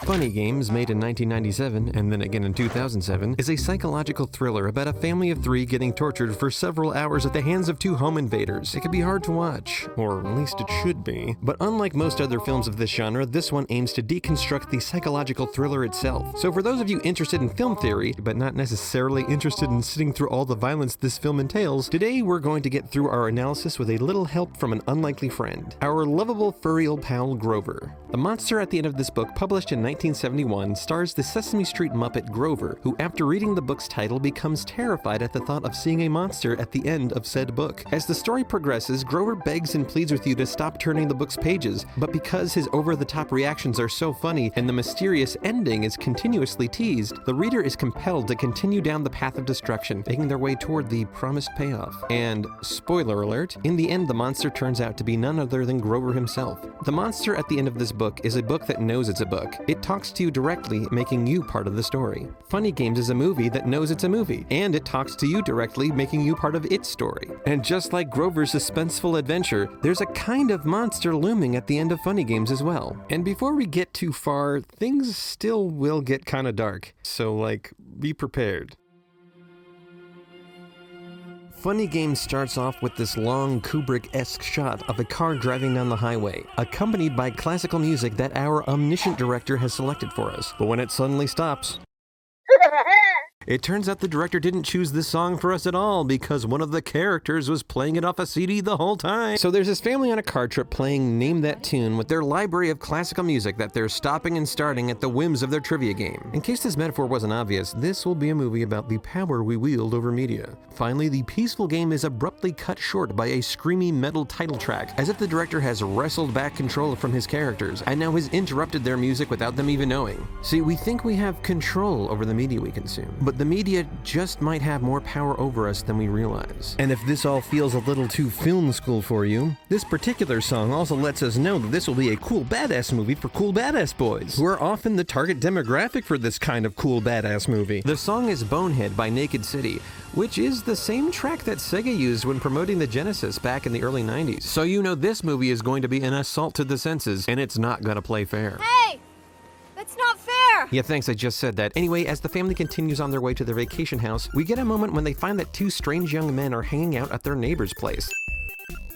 Funny Games, made in 1997 and then again in 2007, is a psychological thriller about a family of 3 getting tortured for several hours at the hands of 2 home invaders. It can be hard to watch, or at least it should be. But unlike most other films of this genre, this one aims to deconstruct the psychological thriller itself. So for those of you interested in film theory, but not necessarily interested in sitting through all the violence this film entails, today we're going to get through our analysis with a little help from an unlikely friend, our lovable furry old pal Grover. The monster at the end of this book, published in 1971, stars the Sesame Street Muppet Grover, who after reading the book's title becomes terrified at the thought of seeing a monster at the end of said book. As the story progresses, Grover begs and pleads with you to stop turning the book's pages, but because his over-the-top reactions are so funny and the mysterious ending is continuously teased, the reader is compelled to continue down the path of destruction, making their way toward the promised payoff. And, spoiler alert, in the end the monster turns out to be none other than Grover himself. The monster at the end of this book is a book that knows it's a book. It talks to you directly, making you part of the story. Funny Games is a movie that knows it's a movie, and it talks to you directly, making you part of its story. And just like Grover's suspenseful adventure, there's a kind of monster looming at the end of Funny Games as well. And before we get too far, things still will get kinda dark. So be prepared. Funny Games starts off with this long Kubrick-esque shot of a car driving down the highway, accompanied by classical music that our omniscient director has selected for us. But when it suddenly stops, it turns out the director didn't choose this song for us at all because one of the characters was playing it off a CD the whole time. So there's this family on a car trip playing Name That Tune with their library of classical music that they're stopping and starting at the whims of their trivia game. In case this metaphor wasn't obvious, this will be a movie about the power we wield over media. Finally, the peaceful game is abruptly cut short by a screamy metal title track, as if the director has wrestled back control from his characters and now has interrupted their music without them even knowing. See, we think we have control over the media we consume, but the media just might have more power over us than we realize. And if this all feels a little too film school for you, this particular song also lets us know that this will be a cool badass movie for cool badass boys, who are often the target demographic for this kind of cool badass movie. The song is Bonehead by Naked City, which is the same track that Sega used when promoting the Genesis back in the early 90s. So you know this movie is going to be an assault to the senses, and it's not gonna play fair. Hey! That's not fair! Yeah, thanks, I just said that. Anyway, as the family continues on their way to their vacation house, we get a moment when they find that 2 strange young men are hanging out at their neighbor's place.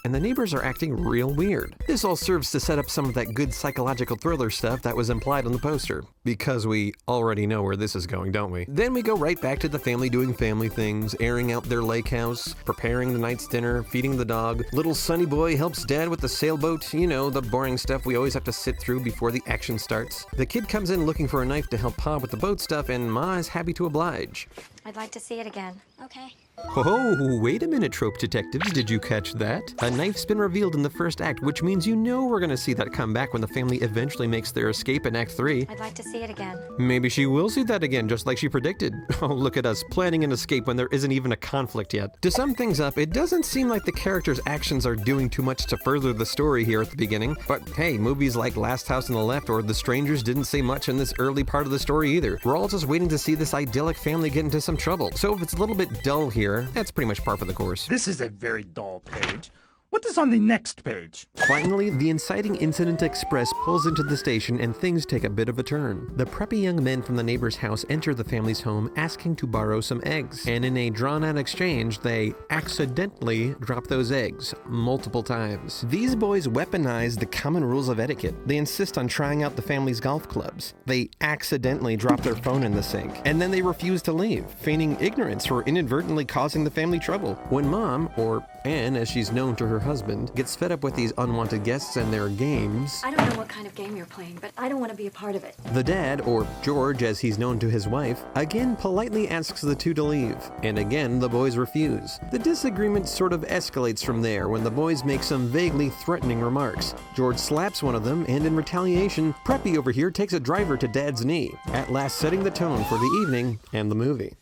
And the neighbors are acting real weird. This all serves to set up some of that good psychological thriller stuff that was implied on the poster, because we already know where this is going, don't we? Then we go right back to the family doing family things, airing out their lake house, preparing the night's dinner, feeding the dog. Little Sonny Boy helps Dad with the sailboat, you know, the boring stuff we always have to sit through before the action starts. The kid comes in looking for a knife to help Pa with the boat stuff, and Ma is happy to oblige. I'd like to see it again. Okay. Oh, wait a minute, trope detectives, did you catch that? A knife's been revealed in the first act, which means you know we're gonna see that come back when the family eventually makes their escape in Act 3. I'd like to see it again. Maybe she will see that again, just like she predicted. Oh, look at us, planning an escape when there isn't even a conflict yet. To sum things up, it doesn't seem like the characters' actions are doing too much to further the story here at the beginning, but hey, movies like Last House on the Left or The Strangers didn't say much in this early part of the story either. We're all just waiting to see this idyllic family get into some trouble. So if it's a little bit dull here, that's pretty much par for the course. This is a very dull page. What is on the next page? Finally, the inciting incident express pulls into the station and things take a bit of a turn. The preppy young men from the neighbor's house enter the family's home asking to borrow some eggs, and in a drawn-out exchange, they accidentally drop those eggs multiple times. These boys weaponize the common rules of etiquette. They insist on trying out the family's golf clubs. They accidentally drop their phone in the sink, and then they refuse to leave, feigning ignorance for inadvertently causing the family trouble. When Mom, or Anne as she's known to her husband, gets fed up with these unwanted guests and their games. I don't know what kind of game you're playing, but I don't want to be a part of it. The dad, or George as he's known to his wife, again politely asks the two to leave, and again the boys refuse. The disagreement sort of escalates from there when the boys make some vaguely threatening remarks. George slaps one of them, and in retaliation, Preppy over here takes a driver to Dad's knee, at last setting the tone for the evening and the movie.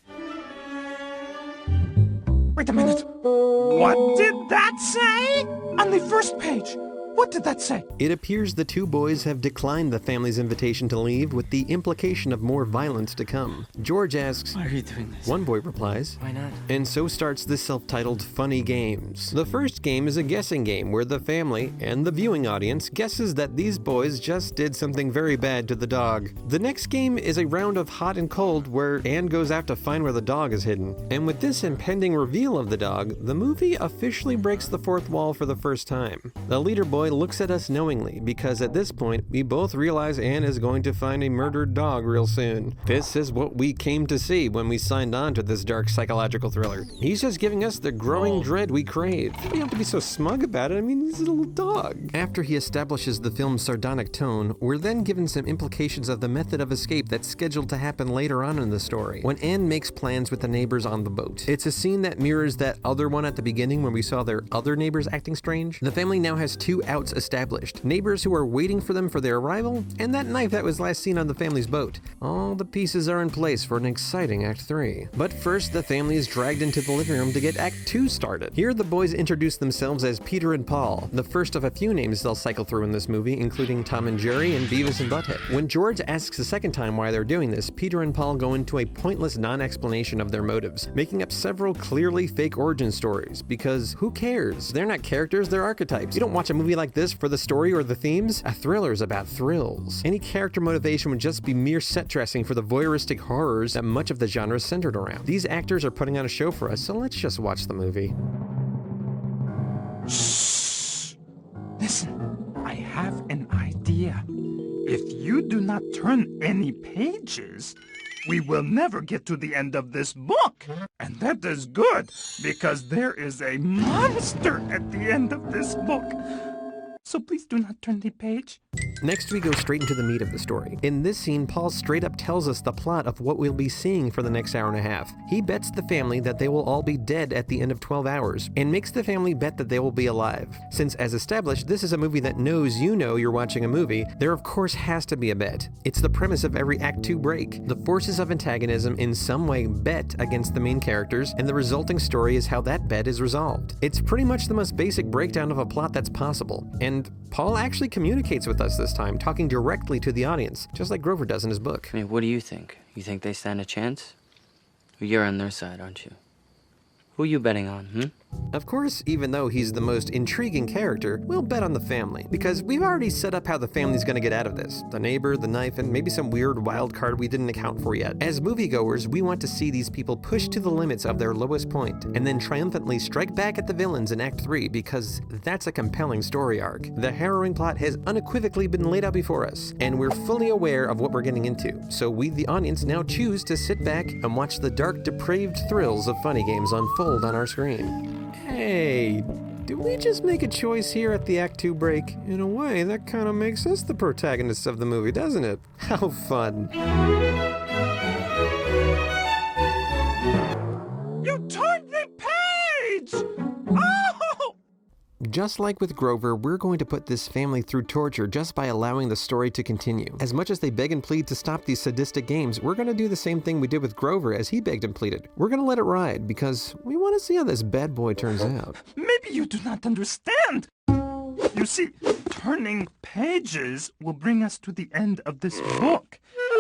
Wait a minute. What did that say? On the first page. What did that say? It appears the two boys have declined the family's invitation to leave with the implication of more violence to come. George asks, Why are you doing this? One boy replies, Why not? and so starts the self-titled Funny Games. The first game is a guessing game where the family and the viewing audience guesses that these boys just did something very bad to the dog. The next game is a round of hot and cold where Anne goes out to find where the dog is hidden. And with this impending reveal of the dog, the movie officially breaks the fourth wall for the first time. The leader boy looks at us knowingly because at this point, we both realize Anne is going to find a murdered dog real soon. This is what we came to see when we signed on to this dark psychological thriller. He's just giving us the growing dread we crave. You don't have to be so smug about it. I mean, he's a little dog. After he establishes the film's sardonic tone, we're then given some implications of the method of escape that's scheduled to happen later on in the story, when Anne makes plans with the neighbors on the boat. It's a scene that mirrors that other one at the beginning when we saw their other neighbors acting strange. The family now has two outs established, neighbors who are waiting for them for their arrival, and that knife that was last seen on the family's boat. All the pieces are in place for an exciting Act 3. But first, the family is dragged into the living room to get Act 2 started. Here, the boys introduce themselves as Peter and Paul, the first of a few names they'll cycle through in this movie, including Tom and Jerry and Beavis and Butthead. When George asks the second time why they're doing this, Peter and Paul go into a pointless non-explanation of their motives, making up several clearly fake origin stories, because who cares? They're not characters, they're archetypes. You don't watch a movie like this for the story or the themes. A thriller is about thrills. Any character motivation would just be mere set dressing for the voyeuristic horrors that much of the genre is centered around. These actors are putting on a show for us, so let's just watch the movie. Shh! Listen, I have an idea. If you do not turn any pages, we will never get to the end of this book. And that is good, because there is a monster at the end of this book. So please do not turn the page. Next, we go straight into the meat of the story. In this scene, Paul straight up tells us the plot of what we'll be seeing for the next hour and a half. He bets the family that they will all be dead at the end of 12 hours, and makes the family bet that they will be alive. Since, as established, this is a movie that knows you know you're watching a movie, there of course has to be a bet. It's the premise of every Act 2 break. The forces of antagonism in some way bet against the main characters, and the resulting story is how that bet is resolved. It's pretty much the most basic breakdown of a plot that's possible, and Paul actually communicates with us this time, talking directly to the audience, just like Grover does in his book. I mean, what do you think? You think they stand a chance? Well, you're on their side, aren't you? Who are you betting on, Of course, even though he's the most intriguing character, we'll bet on the family, because we've already set up how the family's gonna get out of this. The neighbor, the knife, and maybe some weird wild card we didn't account for yet. As moviegoers, we want to see these people push to the limits of their lowest point, and then triumphantly strike back at the villains in Act 3, because that's a compelling story arc. The harrowing plot has unequivocally been laid out before us, and we're fully aware of what we're getting into, so we, the audience, now choose to sit back and watch the dark, depraved thrills of Funny Games unfold on our screen. Hey, did we just make a choice here at the Act 2 break? In a way, that kind of makes us the protagonists of the movie, doesn't it? How fun. You turned the page! Oh! Just like with Grover, we're going to put this family through torture just by allowing the story to continue. As much as they beg and plead to stop these sadistic games, we're going to do the same thing we did with Grover as he begged and pleaded. We're going to let it ride because we want to see how this bad boy turns out. Maybe you do not understand. You see, turning pages will bring us to the end of this book.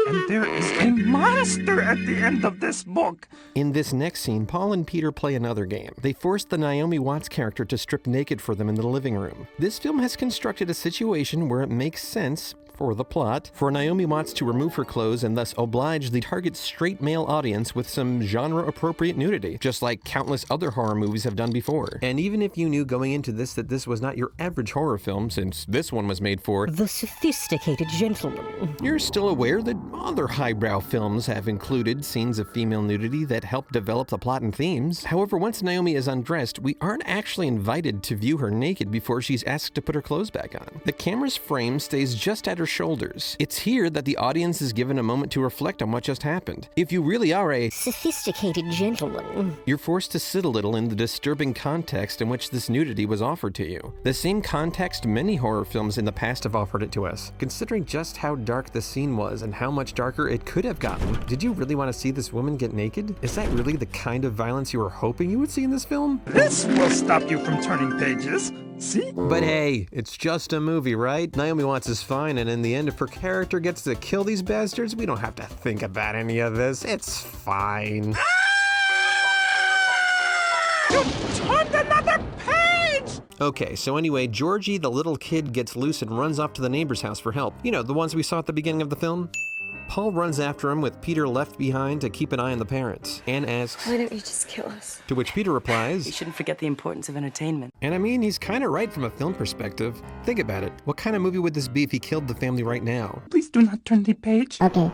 And there is a monster at the end of this book. In this next scene, Paul and Peter play another game. They force the Naomi Watts character to strip naked for them in the living room. This film has constructed a situation where it makes sense, for the plot, for Naomi Watts to remove her clothes and thus oblige the target straight male audience with some genre-appropriate nudity, just like countless other horror movies have done before. And even if you knew going into this that this was not your average horror film, since this one was made for the sophisticated gentleman, you're still aware that other highbrow films have included scenes of female nudity that help develop the plot and themes. However, once Naomi is undressed, we aren't actually invited to view her naked before she's asked to put her clothes back on. The camera's frame stays just at her shoulders. It's here that the audience is given a moment to reflect on what just happened. If you really are a sophisticated gentleman, you're forced to sit a little in the disturbing context in which this nudity was offered to you. The same context many horror films in the past have offered it to us. Considering just how dark the scene was and how much darker it could have gotten, did you really want to see this woman get naked? Is that really the kind of violence you were hoping you would see in this film? This will stop you from turning pages. See? But hey, it's just a movie, right? Naomi Watts is fine, and in the end, if her character gets to kill these bastards, we don't have to think about any of this. It's fine. You turned another page! Okay, so anyway, Georgie, the little kid, gets loose and runs off to the neighbor's house for help. You know, the ones we saw at the beginning of the film? Paul runs after him with Peter left behind to keep an eye on the parents. Anne asks, Why don't you just kill us? to which Peter You replies, shouldn't forget the importance of entertainment. and I mean, he's kind of right from a film perspective. Think about it. What kind of movie would this be if he killed the family right now? Please do not turn the page. Okay.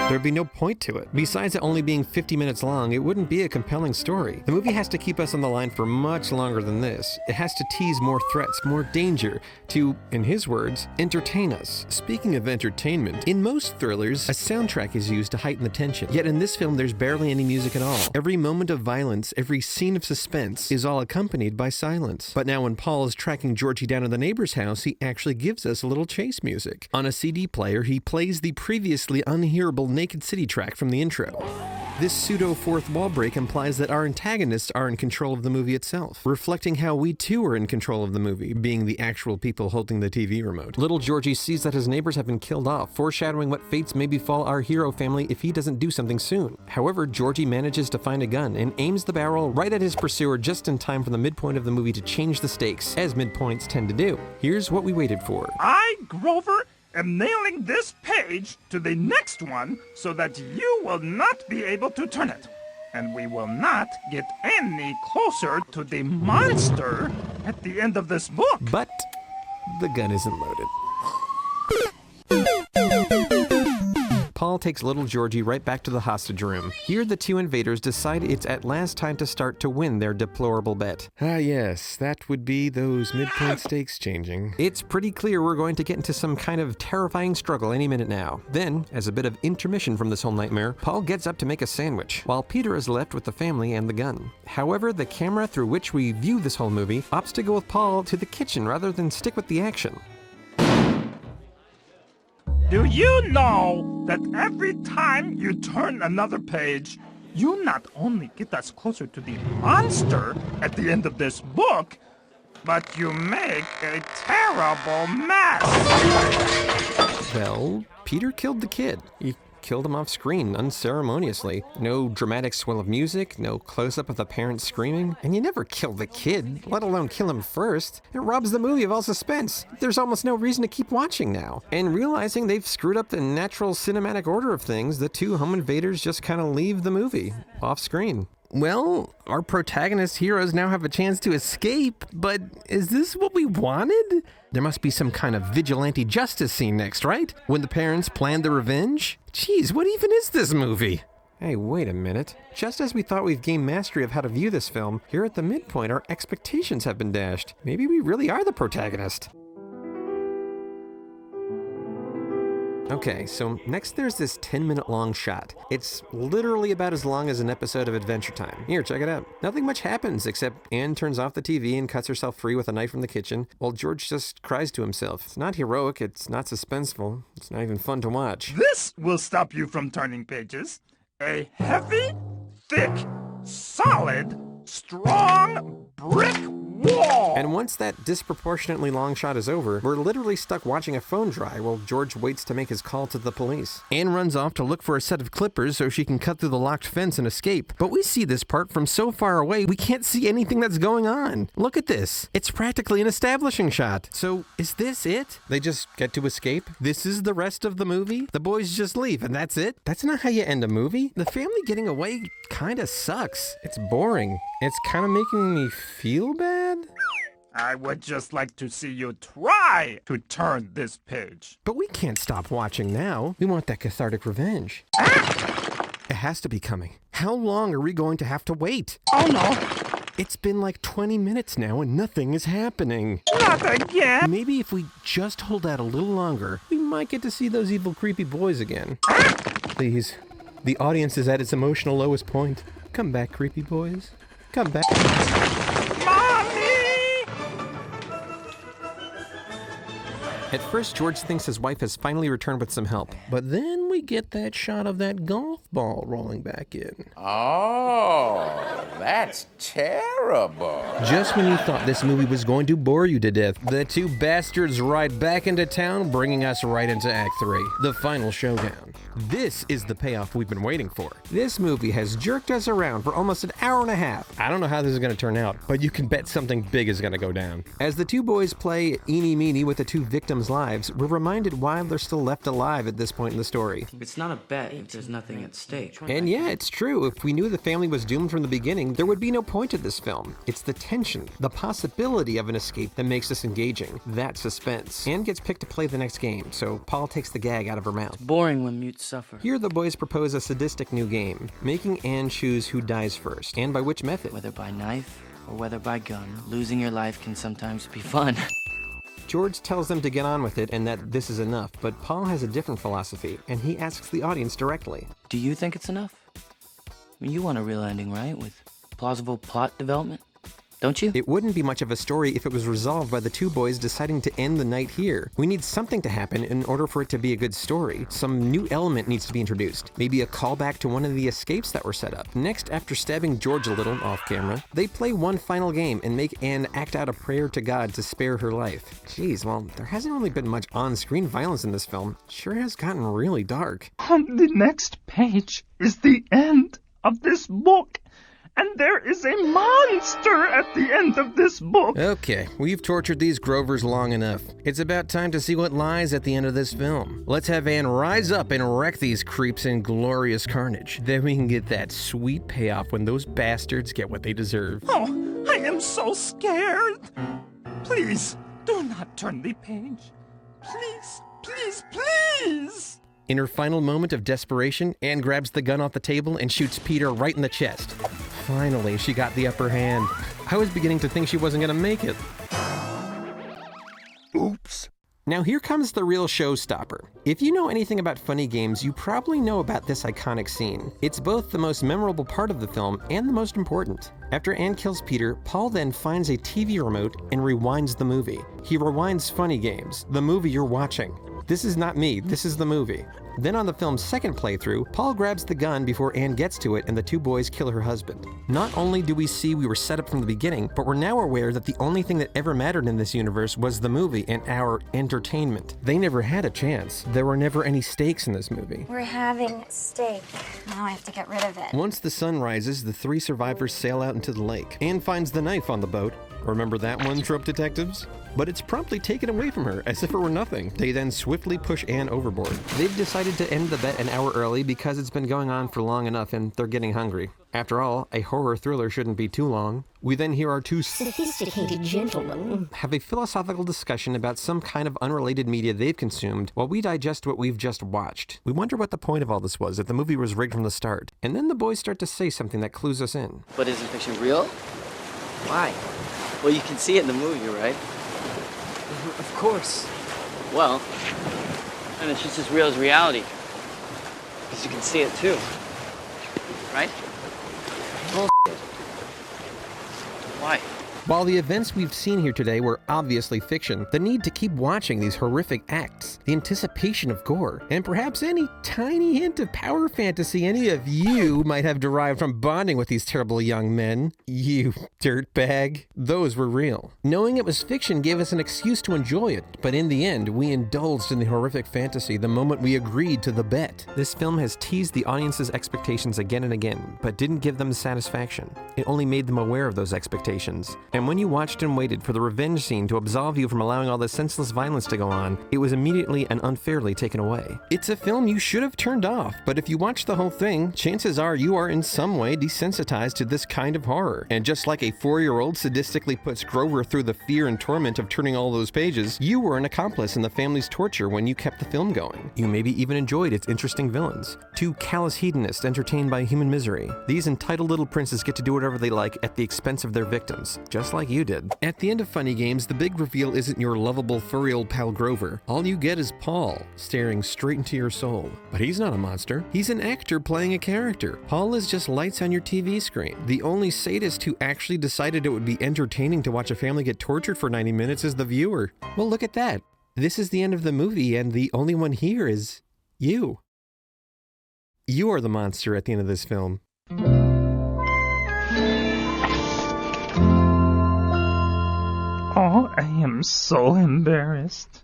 There'd be no point to it. Besides it only being 50 minutes long, it wouldn't be a compelling story. The movie has to keep us on the line for much longer than this. It has to tease more threats, more danger, to, in his words, entertain us. Speaking of entertainment, in most thrillers, a soundtrack is used to heighten the tension. Yet in this film, there's barely any music at all. Every moment of violence, every scene of suspense is all accompanied by silence. But now when Paul is tracking Georgie down to the neighbor's house, he actually gives us a little chase music. On a CD player, he plays the previously unhearable Naked City track from the intro. This pseudo fourth wall break implies that our antagonists are in control of the movie itself, reflecting how we too are in control of the movie, being the actual people holding the TV remote. Little Georgie sees that his neighbors have been killed off, foreshadowing what fates may befall our hero family if he doesn't do something soon. However, Georgie manages to find a gun and aims the barrel right at his pursuer just in time for the midpoint of the movie to change the stakes, as midpoints tend to do. Here's what we waited for. I, Grover, am nailing this page to the next one so that you will not be able to turn it. And we will not get any closer to the monster at the end of this book. But the gun isn't loaded. Paul takes little Georgie right back to the hostage room. Here, the two invaders decide it's at last time to start to win their deplorable bet. Ah yes, that would be those midpoint stakes changing. It's pretty clear we're going to get into some kind of terrifying struggle any minute now. Then, as a bit of intermission from this whole nightmare, Paul gets up to make a sandwich, while Peter is left with the family and the gun. However, the camera through which we view this whole movie opts to go with Paul to the kitchen rather than stick with the action. Do you know that every time you turn another page, you not only get us closer to the monster at the end of this book, but you make a terrible mess? Well, Peter killed the kid. He killed him off screen, unceremoniously. No dramatic swell of music, no close-up of the parents screaming. And you never kill the kid, let alone kill him first. It robs the movie of all suspense. There's almost no reason to keep watching now. And realizing they've screwed up the natural cinematic order of things, the two home invaders just kind of leave the movie, off screen. Well, our protagonist heroes now have a chance to escape, but is this what we wanted? There must be some kind of vigilante justice scene next, right? When the parents plan their revenge? Jeez, what even is this movie? Hey, wait a minute. Just as we thought we've gained mastery of how to view this film, here at the midpoint our expectations have been dashed. Maybe we really are the protagonist. Okay, so next there's this 10-minute long shot. It's literally about as long as an episode of Adventure Time. Here, check it out. Nothing much happens except Anne turns off the TV and cuts herself free with a knife from the kitchen, while George just cries to himself. It's not heroic, it's not suspenseful, it's not even fun to watch. This will stop you from turning pages. A heavy, thick, solid, strong brick wall! And once that disproportionately long shot is over, we're literally stuck watching a phone dry while George waits to make his call to the police. Anne runs off to look for a set of clippers so she can cut through the locked fence and escape. But we see this part from so far away, we can't see anything that's going on. Look at this. It's practically an establishing shot. So is this it? They just get to escape? This is the rest of the movie? The boys just leave and that's it? That's not how you end a movie. The family getting away kinda sucks. It's boring. It's kinda making me feel bad. I would just like to see you try to turn this page. But we can't stop watching now. We want that cathartic revenge. It has to be coming. How long are we going to have to wait? Oh no, It's been like 20 minutes now and nothing is happening. not again! Maybe if we just hold out a little longer, we might get to see those evil, creepy boys again. Please. The audience is at its emotional lowest point. Come back, creepy boys. Come back. Mommy! At first, George thinks his wife has finally returned with some help, but then we get that shot of that golf ball rolling back in. Oh, that's terrible. Just when you thought this movie was going to bore you to death, the two bastards ride back into town, bringing us right into Act 3, the final showdown. This is the payoff we've been waiting for. This movie has jerked us around for almost an hour and a half. I don't know how this is going to turn out, but you can bet something big is going to go down. As the two boys play eeny meeny with the two victims' lives, we're reminded why they're still left alive at this point in the story. It's not a bet if there's nothing at stake. And yeah, it's true. If we knew the family was doomed from the beginning, there would be no point to this film. It's the tension, the possibility of an escape that makes us engaging. That suspense. Anne gets picked to play the next game, so Paul takes the gag out of her mouth. Boring when mutes suffer. Here the boys propose a sadistic new game, making Anne choose who dies first, and by which method. Whether by knife or whether by gun, losing your life can sometimes be fun. George tells them to get on with it and that this is enough, but Paul has a different philosophy, and he asks the audience directly. Do you think it's enough? I mean, you want a real ending, right? With plausible plot development? Don't you? It wouldn't be much of a story if it was resolved by the two boys deciding to end the night here. We need something to happen in order for it to be a good story. Some new element needs to be introduced. Maybe a callback to one of the escapes that were set up. Next, after stabbing George a little off camera, they play one final game and make Anne act out a prayer to God to spare her life. Jeez, well, there hasn't really been much on-screen violence in this film. Sure has gotten really dark. On the next page is the end of this book. And there is a monster at the end of this book. Okay, we've tortured these Grovers long enough. It's about time to see what lies at the end of this film. Let's have Anne rise up and wreck these creeps in glorious carnage. Then we can get that sweet payoff when those bastards get what they deserve. Oh, I am so scared. Please, do not turn the page. Please, please, please. In her final moment of desperation, Anne grabs the gun off the table and shoots Peter right in the chest. Finally, she got the upper hand. I was beginning to think she wasn't going to make it. Oops. Now here comes the real showstopper. If you know anything about funny games, you probably know about this iconic scene. It's both the most memorable part of the film and the most important. After Anne kills Peter, Paul then finds a TV remote and rewinds the movie. He rewinds Funny Games, the movie you're watching. This is not me, this is the movie. Then on the film's second playthrough, Paul grabs the gun before Anne gets to it and the two boys kill her husband. Not only do we see we were set up from the beginning, but we're now aware that the only thing that ever mattered in this universe was the movie and our entertainment. They never had a chance. There were never any stakes in this movie. We're having steak. Now I have to get rid of it. Once the sun rises, the three survivors sail out into the lake. Anne finds the knife on the boat. Remember that one, trope detectives? But it's promptly taken away from her, as if it were nothing. They then swiftly push Anne overboard. They've decided to end the bet an hour early because it's been going on for long enough and they're getting hungry. After all, a horror thriller shouldn't be too long. We then hear our two Sophisticated gentlemen have a philosophical discussion about some kind of unrelated media they've consumed while we digest what we've just watched. We wonder what the point of all this was, if the movie was rigged from the start. And then the boys start to say something that clues us in. But isn't fiction real? Why? Well, you can see it in the movie, right? Of course. Well, and it's just as real as reality. Because you can see it too. Right? Bullshit. Why? While the events we've seen here today were obviously fiction, the need to keep watching these horrific acts, the anticipation of gore, and perhaps any tiny hint of power fantasy any of you might have derived from bonding with these terrible young men, you dirtbag, those were real. Knowing it was fiction gave us an excuse to enjoy it, but in the end, we indulged in the horrific fantasy the moment we agreed to the bet. This film has teased the audience's expectations again and again, but didn't give them satisfaction. It only made them aware of those expectations. And when you watched and waited for the revenge scene to absolve you from allowing all this senseless violence to go on, it was immediately and unfairly taken away. It's a film you should have turned off, but if you watch the whole thing, chances are you are in some way desensitized to this kind of horror. And just like a 4-year-old sadistically puts Grover through the fear and torment of turning all those pages, you were an accomplice in the family's torture when you kept the film going. You maybe even enjoyed its interesting villains. Two callous hedonists entertained by human misery. These entitled little princes get to do whatever they like at the expense of their victims, just like you did. At the end of Funny Games, the big reveal isn't your lovable furry old pal Grover. All you get is Paul, staring straight into your soul. But he's not a monster. He's an actor playing a character. Paul is just lights on your TV screen. The only sadist who actually decided it would be entertaining to watch a family get tortured for 90 minutes is the viewer. Well, look at that. This is the end of the movie, and the only one here is you. You are the monster at the end of this film. Oh, I am so embarrassed.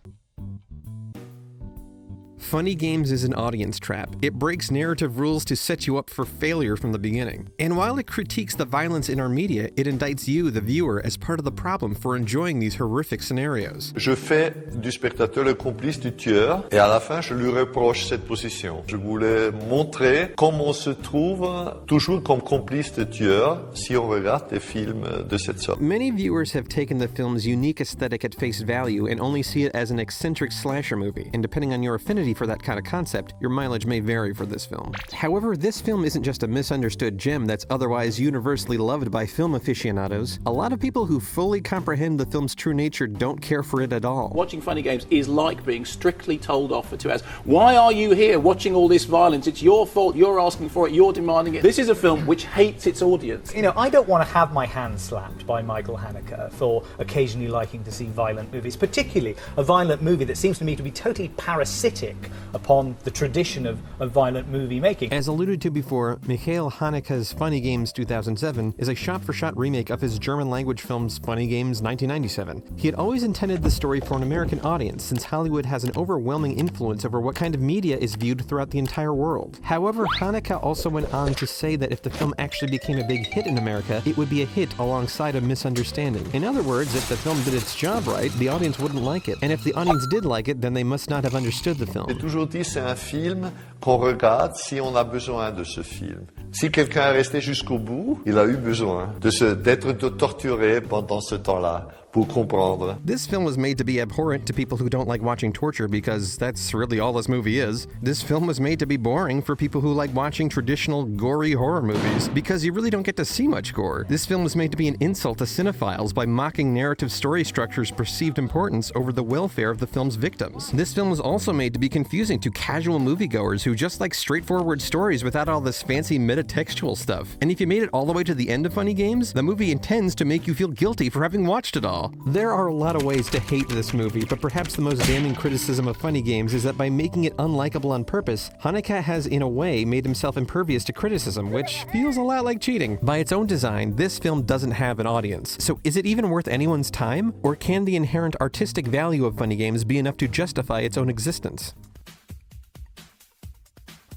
Funny Games is an audience trap. It breaks narrative rules to set you up for failure from the beginning. And while it critiques the violence in our media, it indicts you, the viewer, as part of the problem for enjoying these horrific scenarios. Je fais du spectateur le complice du tueur et à la fin je lui reproche cette position. Je voulais montrer comment on se trouve toujours comme complice de tueur si on regarde des films de cette sorte. Many viewers have taken the film's unique aesthetic at face value and only see it as an eccentric slasher movie, and depending on your affinity for that kind of concept, your mileage may vary for this film. However, this film isn't just a misunderstood gem that's otherwise universally loved by film aficionados. A lot of people who fully comprehend the film's true nature don't care for it at all. Watching Funny Games is like being strictly told off for 2 hours. Why are you here watching all this violence? It's your fault, you're asking for it, you're demanding it. This is a film which hates its audience. You know, I don't want to have my hand slapped by Michael Haneke for occasionally liking to see violent movies, particularly a violent movie that seems to me to be totally parasitic upon the tradition of violent movie making. As alluded to before, Michael Haneke's Funny Games 2007 is a shot-for-shot remake of his German-language film's Funny Games 1997. He had always intended the story for an American audience, since Hollywood has an overwhelming influence over what kind of media is viewed throughout the entire world. However, Haneke also went on to say that if the film actually became a big hit in America, it would be a hit alongside a misunderstanding. In other words, if the film did its job right, the audience wouldn't like it. And if the audience did like it, then they must not have understood the film. J'ai toujours dit c'est un film qu'on regarde si on a besoin de ce film. Si quelqu'un est resté jusqu'au bout, il a eu besoin d'être torturé pendant ce temps-là pour comprendre. This film was made to be abhorrent to people who don't like watching torture, because that's really all this movie is. This film was made to be boring for people who like watching traditional gory horror movies, because you really don't get to see much gore. This film was made to be an insult to cinephiles by mocking narrative story structure's perceived importance over the welfare of the film's victims. This film was also made to be confusing to casual moviegoers who just like straightforward stories without all this fancy metatextual stuff. And if you made it all the way to the end of Funny Games, the movie intends to make you feel guilty for having watched it all. There are a lot of ways to hate this movie, but perhaps the most damning criticism of Funny Games is that by making it unlikable on purpose, Haneke has in a way made himself impervious to criticism, which feels a lot like cheating. By its own design, this film doesn't have an audience. So is it even worth anyone's time? Or can the inherent artistic value of Funny Games be enough to justify its own existence?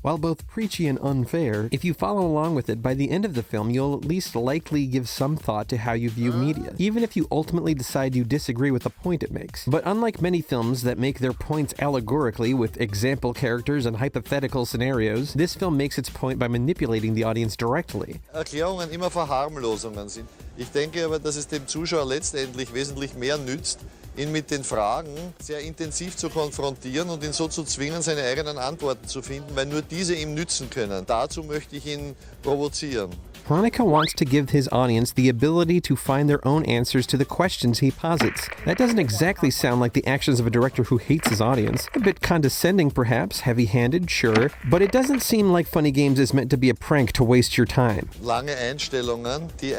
While both preachy and unfair, if you follow along with it, by the end of the film, you'll at least likely give some thought to how you view media, even if you ultimately decide you disagree with the point it makes. But unlike many films that make their points allegorically with example characters and hypothetical scenarios, this film makes its point by manipulating the audience directly. Erklärungen immer Verharmlosungen sind. Ich denke aber, dass es dem Zuschauer letztendlich wesentlich mehr nützt, ihn mit den Fragen sehr intensiv zu konfrontieren und ihn so zu zwingen, seine eigenen Antworten zu finden, weil nur diese ihm nützen können. Dazu möchte ich ihn provozieren. Haneke wants to give his audience the ability to find their own answers to the questions he posits. That doesn't exactly sound like the actions of a director who hates his audience. A bit condescending perhaps, heavy-handed, sure, but it doesn't seem like Funny Games is meant to be a prank to waste your time. Lange Einstellungen, die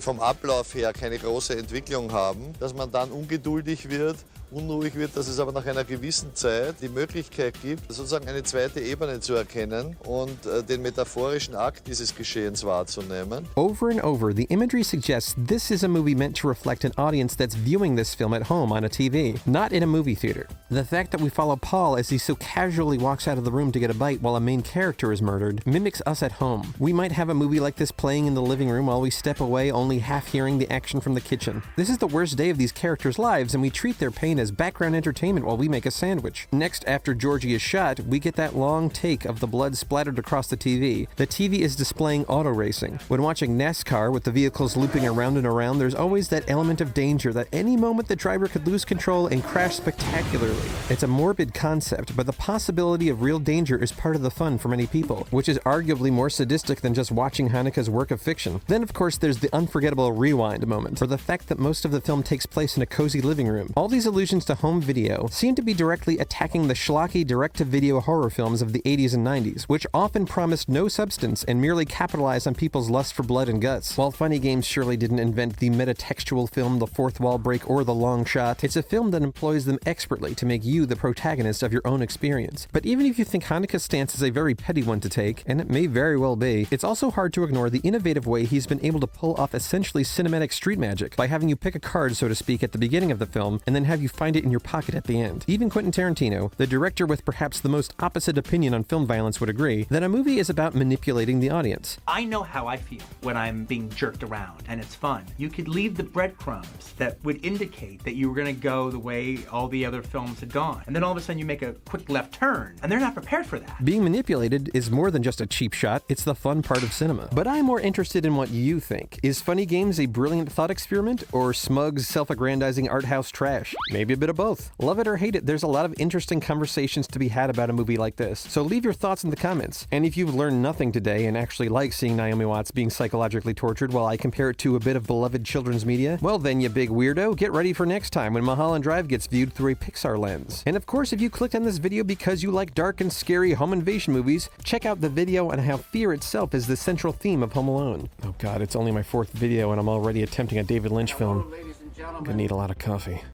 vom Ablauf her keine große Entwicklung haben, dass man dann ungeduldig wird, unruhig wird, dass es aber nach einer gewissen Zeit die Möglichkeit gibt, sozusagen eine zweite Ebene zu erkennen und den metaphorischen Akt dieses Geschehens wahrzunehmen. Over and over, the imagery suggests this is a movie meant to reflect an audience that's viewing this film at home on a TV, not in a movie theater. The fact that we follow Paul as he so casually walks out of the room to get a bite while a main character is murdered mimics us at home. We might have a movie like this playing in the living room while we step away, only half hearing the action from the kitchen. This is the worst day of these characters' lives, and we treat their pain as background entertainment while we make a sandwich. Next, after Georgie is shot, we get that long take of the blood splattered across the TV. The TV is displaying auto racing. When watching NASCAR with the vehicles looping around and around, there's always that element of danger that any moment the driver could lose control and crash spectacularly. It's a morbid concept, but the possibility of real danger is part of the fun for many people, which is arguably more sadistic than just watching Haneke's work of fiction. Then, of course, there's the unforgettable rewind moment, or the fact that most of the film takes place in a cozy living room. All these allusions decisions to home video seem to be directly attacking the schlocky direct-to-video horror films of the 80s and 90s, which often promised no substance and merely capitalized on people's lust for blood and guts. While Funny Games surely didn't invent the metatextual film, the fourth wall break, or the long shot, it's a film that employs them expertly to make you the protagonist of your own experience. But even if you think Haneke's stance is a very petty one to take, and it may very well be, it's also hard to ignore the innovative way he's been able to pull off essentially cinematic street magic by having you pick a card, so to speak, at the beginning of the film and then have you find it in your pocket at the end. Even Quentin Tarantino, the director with perhaps the most opposite opinion on film violence, would agree that a movie is about manipulating the audience. I know how I feel when I'm being jerked around, and it's fun. You could leave the breadcrumbs that would indicate that you were going to go the way all the other films had gone, and then all of a sudden you make a quick left turn, and they're not prepared for that. Being manipulated is more than just a cheap shot, it's the fun part of cinema. But I'm more interested in what you think. Is Funny Games a brilliant thought experiment, or smug, self-aggrandizing art house trash? Maybe a bit of both. Love it or hate it, there's a lot of interesting conversations to be had about a movie like this, so leave your thoughts in the comments. And if you've learned nothing today and actually like seeing Naomi Watts being psychologically tortured while I compare it to a bit of beloved children's media, well then, you big weirdo, get ready for next time when Mulholland Drive gets viewed through a Pixar lens. And of course, if you clicked on this video because you like dark and scary home invasion movies, check out the video on how fear itself is the central theme of Home Alone. Oh god, it's only my 4th video and I'm already attempting a David Lynch film. I'm gonna need a lot of coffee.